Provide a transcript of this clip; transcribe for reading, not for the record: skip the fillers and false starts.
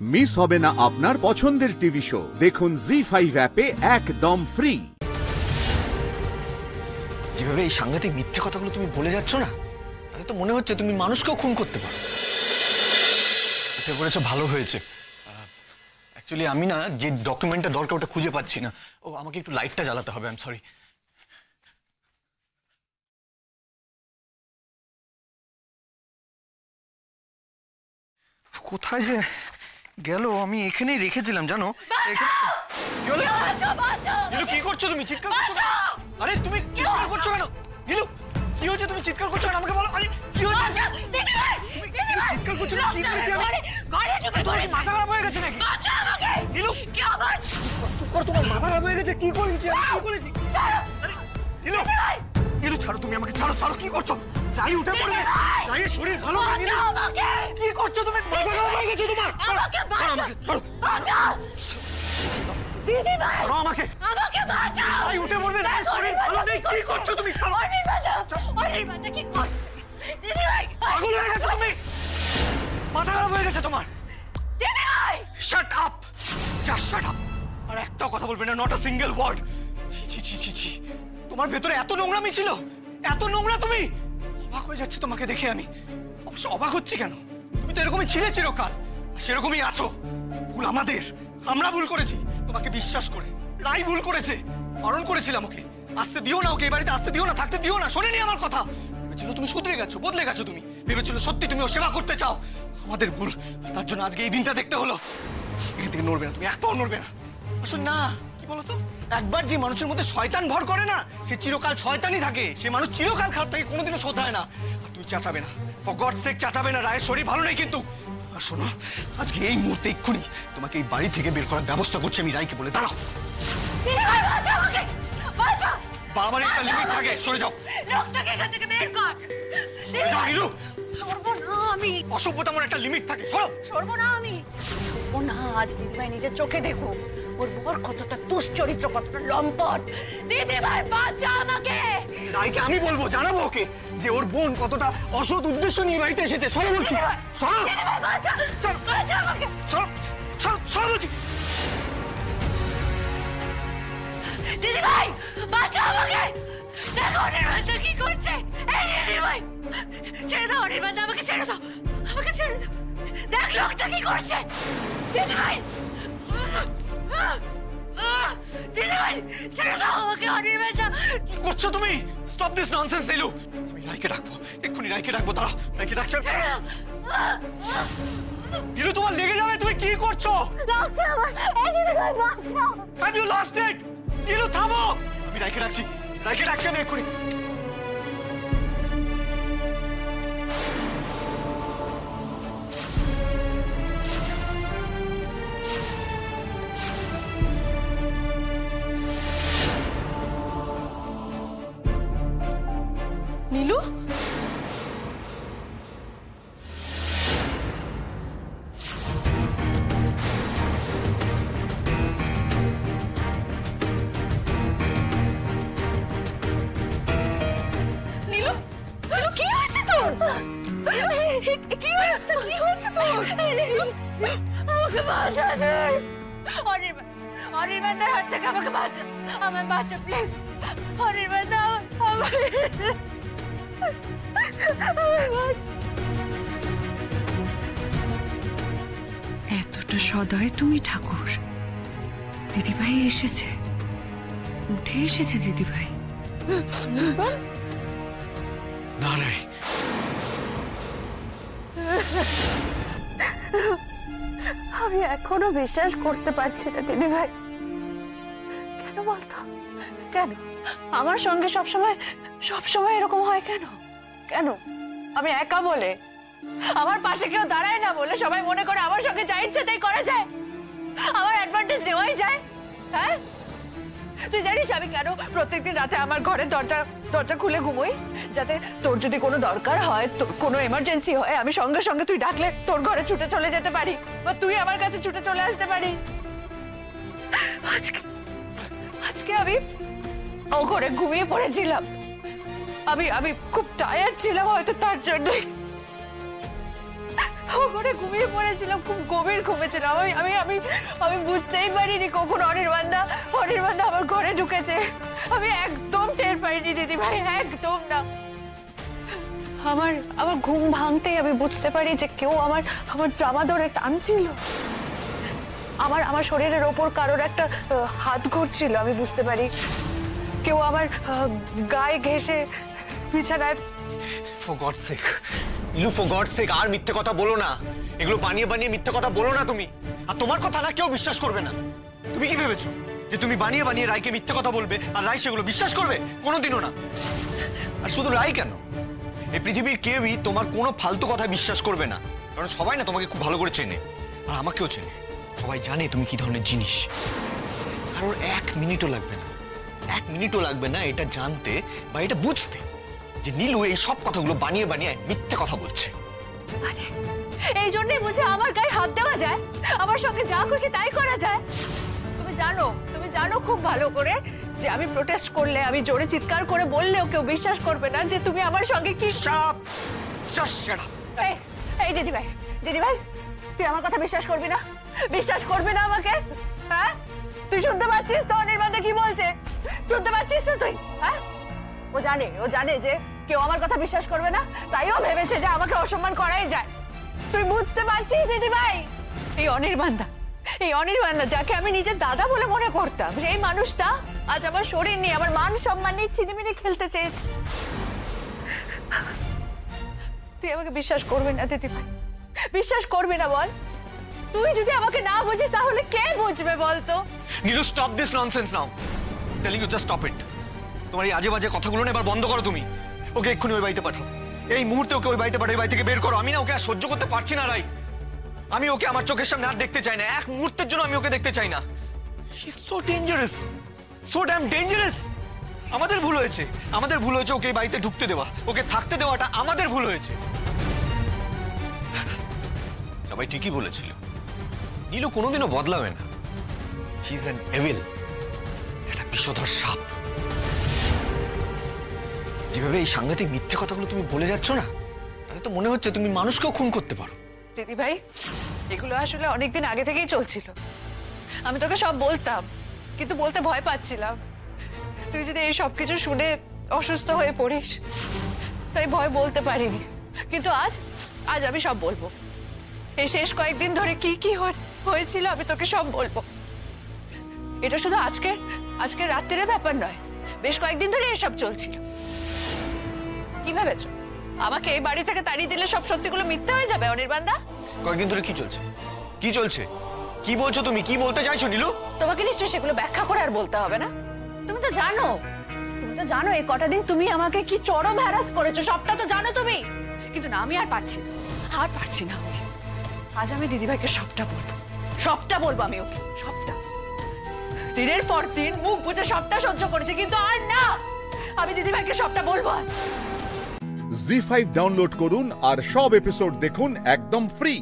Miss হবে না আপনার পছন্দের টিভি শো। দেখুন জি5 অ্যাপে একদম ফ্রি। যেভাবে এই সাংঘাতিক মিথ্যে কথাগুলো তুমি বলে যাচ্ছ না, তাতে তো মনে হচ্ছে তুমি মানুষকেও খুন করতে পারো। এটা করেছো, ভালো হয়েছে। অ্যাকচুয়ালি আমি না যে ডকুমেন্টটা দরকার ওটা খুঁজে পাচ্ছি না। ও, আমাকে একটু লাইটটা জ্বালাতে হবে। I am sorry. কোথায় যে গেল? আমি এখানেই রেখেছিলাম জানো। কি করছো তুমি? চিৎকার করছো? আরে তুমি চিৎকার করছো কেন? নীলু, কি হয়েছে? তুমি চিৎকার করছো কেন? আমাকে বলো। আরে কি হয়েছে? চিৎকার করছো কি করেছি আমি? মাথা খারাপ হয়ে গেছে নাকি? নীলু, চুপ কর। তোমার মাথা খারাপ হয়ে গেছে? কি করেছি আমি? কি করেছি? নীলু, নীলু ছাড়ো, তুমি আমাকে ছাড়ো। ছাড়ো, কি করছো? রাই উঠে পড়বে। রাইয়ের শরীর ভালো না। নীলু, কি করছো তুমি? মাথা খারাপ হয়ে গেছে তোমার? আমাকে বাঁচাও। দিদি ভাই, আমাকে বাঁচাও। রাই উঠে পড়বে। রাইয়ের শরীর ভালো নেই। কি করছো তুমি? ছাড়ো। অনির্বাণ কি করছো? দিদি ভাই, পাগল হয়ে গেছো তুমি? মাথা খারাপ হয়ে গেছে তোমার? দিদি ভাই, shut up. Just shut up. আর একটা কথা বলবে না, নট আ সিঙ্গেল ওয়ার্ড। ছি ছি ছি ছি ছি। তোমার ভেতরে এত নোংরামি ছিল? এত নোংরা তুমি? অবাক হয়ে যাচ্ছে তোমাকে দেখে আমি। অবশ্য অবাক হচ্ছি কেন? তুমি তো এরকমই ছিলে চিরকাল, আর সেরকমই আছো। ভুল আমাদের, আমরা ভুল করেছি তোমাকে বিশ্বাস করে। রাই ভুল করেছে, বারণ করেছিলাম ওকে। আসতে দিও না ওকে, এই বাড়িতে আসতে দিও না, থাকতে দিও না। শোনেনি আমার কথা। ভেবেছিল তুমি শুধরে গেছো, বদলে গেছো তুমি। ভেবেছিল সত্যি তুমি ওর সেবা করতে চাও। আমাদের ভুল, তার জন্য আজকে এই দিনটা দেখতে হলো। এখান থেকে নড়বে না তুমি, এক পাও নড়বে না। আসলে না, কি বলতো, একবার যে মানুষের মধ্যে শয়তান ভর করে না, সে চিরকাল শয়তানই থাকে। সে মানুষ চিরকাল খারাপ থাকে, কোনোদিনও শোধরায় না। আর তুই চাচাবে না, ফর গড সেক চাচাবে না। রায়ের শরীর ভালো নেই কিন্তু। আর শোনো, আজকে এই মুহূর্তে এক্ষুনি তোমাকে এই বাড়ি থেকে বের করার ব্যবস্থা করছি আমি রাইকে বলে। দাঁড়াও। দিদি ভাই, বাঁচাও আমাকে, বাঁচাও। বাবার একটা লিমিট থাকে, সরে যাও। লোকটাকে এখান থেকে বের কর। দিদি ভাই, নীলু, সর্বনা আমি। অসভ্যতার একটা লিমিট থাকে, সরো। সর্বনা আমি। সর্বনা, আজ দিদি ভাই নিজের চোখে দেখো ওর বর কতটা দুশ্চরিত্র, কতটা লম্পট। দিদি ভাই, বাঁচাও আমাকে। রাইকে আমি বলবো, জানাবো ওকে যে ওর বোন কতটা অসৎ উদ্দেশ্য নিয়ে বাড়িতে এসেছে। সরো বলছি, সরো। দিদি ভাই, বাঁচাও, বাঁচাও আমাকে। সরো, সরো, সরো বলছি। দিদি ভাই, বাঁচাও আমাকে। দেখো অনির্বাণ কি করছে। এই দিদি ভাই, ছেড়ে দাও অনির্বাণ, আমাকে ছেড়ে দাও, আমাকে ছেড়ে দাও। দেখ লোকটা কি করছে। দিদি ভাই, দিদি ভাই, ছেড়ে দাও আমাকে। অনির্বাণ, কি করছো তুমি? Stop this nonsense Nilu. আমি রাইকে ডাকবো, এক্ষুনি রাইকে ডাকবো। দাঁড়াও, রাইকে ডাকছি। নীলু, তোমার লেগে যাবে। তুমি কি করছো? লাগছে আমার। এই দিদি ভাই, বাঁচাও। Have you lost it? Nilu, থামো। আমি রাইকে ডাকছি, রাইকে ডাকছি আমি এক্ষুনি। নীলু, কি হয়েছে তোর? কি হয়েছে তোর? আমাকে বাঁচা। অনির্বাণ, অনির্বাণের হাত থেকে আমাকে বাঁচা, আমার বাঁচা প্লিজ। অনির্বাণ, এতটা সদয় তুমি ঠাকুর? দিদিভাই এসেছে, উঠে এসেছে দিদিভাই। না রাই, আমি এখনো বিশ্বাস করতে পারছি না দিদি ভাই। কেন বলতো? কেন আমার সঙ্গে সবসময় এরকম হয়? কেন কেন? আমি একা বলে, আমার পাশে কেউ দাঁড়ায় না বলে সবাই মনে করে আমার সঙ্গে যা ইচ্ছে তাই করা যায়, আমার অ্যাডভান্টেজ নেওয়াই যায়। হ্যাঁ, তুই জানিস আমি কেন প্রত্যেকদিন রাতে আমার ঘরের দরজা খুলে ঘুমোই? যাতে তোর যদি কোনো দরকার হয়, তোর কোনো এমার্জেন্সি হয়, আমি সঙ্গে সঙ্গে তুই ডাকলে তোর ঘরে ছুটে চলে যেতে পারি, বা তুই আমার কাছে ছুটে চলে আসতে পারি। আজকে আমি ও ঘরে ঘুমিয়ে পড়েছিলাম। আমি খুব টায়ার্ড ছিলাম হয়তো, তার জন্যই ঘরে ঘুমিয়ে পড়েছিলাম, খুব গভীর ঘুমেছিলাম। আমি আমি আমি আমি বুঝতেই পারিনি কখন অনির্বাণদা আমার ঘরে ঢুকেছে। আমি একদম টের পাইনি দিদি ভাই, একদম না। আমার ঘুম ভাঙতেই আমি বুঝতে পারি যে কেউ আমার জামা ধরে টানছিল। আমার শরীরের ওপর কারোর একটা হাত ঘুরছিল, আমি বুঝতে পারি। কেউ আমার গায়ে ঘেঁষে বিছানায়। For God's sake Nilu, for God's sake আর মিথ্যে কথা বলো না। এগুলো বানিয়ে বানিয়ে মিথ্যে কথা বলো না তুমি। আর তোমার কথা না কেউ বিশ্বাস করবে না। তুমি কি ভেবেছো যে তুমি বানিয়ে বানিয়ে রায়কে মিথ্যে কথা বলবে আর রায় সেগুলো বিশ্বাস করবে? কোনোদিনও না। আর শুধু রায় কেন, এই পৃথিবীর কেউই তোমার কোনো ফালতু কথা বিশ্বাস করবে না। কারণ সবাই না তোমাকে খুব ভালো করে চেনে, আর আমাকেও চেনে। সবাই জানে তুমি কি ধরনের জিনিস। কারোর 1 মিনিটও লাগবে না, 1 মিনিটও লাগবে না এটা জানতে বা এটা বুঝতে যে নীলু এই সব কথাগুলো বানিয়ে বানিয়ে মিথ্যে কথা বলছে। মানে এই জন্যই বুঝে আমার গায়ে হাত দেওয়া যায়, আমার সঙ্গে যা খুশি তাই করা যায়। তুমি জানো খুব ভালো করে যে আমি প্রোটেস্ট করলে, আমি জোরে চিৎকার করে বললেও কেউ বিশ্বাস করবে না যে তুমি আমার সঙ্গে কি। এই দিদি ভাই তুই আমার কথা বিশ্বাস করবি না? বিশ্বাস করবি না আমাকে? হ্যাঁ, তুই শুনতে পাচ্ছিস তো অনির্বাণদা কি বলছে? শুনতে পাচ্ছিস তো তুই? হ্যাঁ, ও জানে যে কেউ আমার কথা বিশ্বাস করবে না, তাইও ভেবেছে যে আমাকে অসম্মান করাই যায়। তুই বুঝতে পারছিস দিদি ভাই? এই অনির্বাণদা যাকে আমি নিজের দাদা বলে মনে করতাম, সেই মানুষটা আজ আমার শরীর নিয়ে, আমার মান সম্মান নিয়ে ছিনিমিনি খেলতে চেয়েছে। তুই আমাকে বিশ্বাস করবি না দিদি ভাই, বিশ্বাস করবি না বল? তুই যদি আমাকে না বুঝিস তাহলে কে বুঝবে বলতো? Nilu, stop this nonsense now. Telling you, just stop it. তোমার এই আজে বাজে কথাগুলো না এবার বন্ধ করো তুমি। ওকে এক্ষুনি ওই বাড়িতে পাঠাও, এই মুহূর্তে ওকে ওই বাড়িতে পাঠাও, এই বাড়ি থেকে বের করো। আমি না ওকে আর সহ্য করতে পারছি না রাই। আমি ওকে আমার চোখের সামনে আর দেখতে চাই না, 1 মুহূর্তের জন্য আমি ওকে দেখতে চাই না। She is so dangerous, so dam dangerous. আমাদের ভুল হয়েছে ওকে এই বাড়িতে ঢুকতে দেওয়া, ওকে থাকতে দেওয়াটা আমাদের ভুল হয়েছে। সবাই ঠিকই বলেছিল, নীলু কোনোদিনও বদলাবে না। শি ইজ অ্যান এভিল, একটা বিষধর সাপ। যেভাবে এই সাংঘাতিক মিথ্যে কথাগুলো তুমি বলে যাচ্ছ না, তাতে তো মনে হচ্ছে তুমি মানুষকেও খুন করতে পারো। দিদি ভাই, এগুলো আসলে অনেকদিন আগে থেকেই চলছিল। আমি তোকে সব বলতাম, কিন্তু বলতে ভয় পাচ্ছিলাম। তুই যদি এই সব কিছু শুনে অসুস্থ হয়ে পড়িস, তাই ভয় বলতে পারিনি। কিন্তু আজ আমি সব বলবো। এই শেষ কয়েকদিন ধরে কি কি হয়েছিল আমি তোকে সব বলবো। এটা শুধু আজকের রাত্রির ব্যাপার নয়, বেশ কয়েকদিন ধরে এসব চলছিল। কি ভেবেছো আমাকে এই বাড়ি থেকে তাড়িয়ে দিলে সব সত্যিগুলো মিথ্যা হয়ে যাবে অনির্বাণদা? কয়েকদিন ধরে কি চলছে? কি বলছো তুমি? কি বলতে চাইছো নীলু? তোমাকে নিশ্চয়ই সেগুলো ব্যাখ্যা করে আর বলতে হবে না। তুমি তো জানো এই কটা দিন তুমি আমাকে কি চরম হ্যারাস করেছো, সবটা তো জানো তুমি। কিন্তু না, আমি আর পারছি না। আজ আমি দিদিভাইকে সবটা বলবো আমি ওকে সবটা। দিনের পর দিন মুখ বুঝে সবটা সহ্য করেছে, কিন্তু আর না, আমি দিদিভাইকে সবটা বলবো আজ। জি5 ডাউনলোড করুন আর সব এপিসোড দেখুন একদম ফ্রি।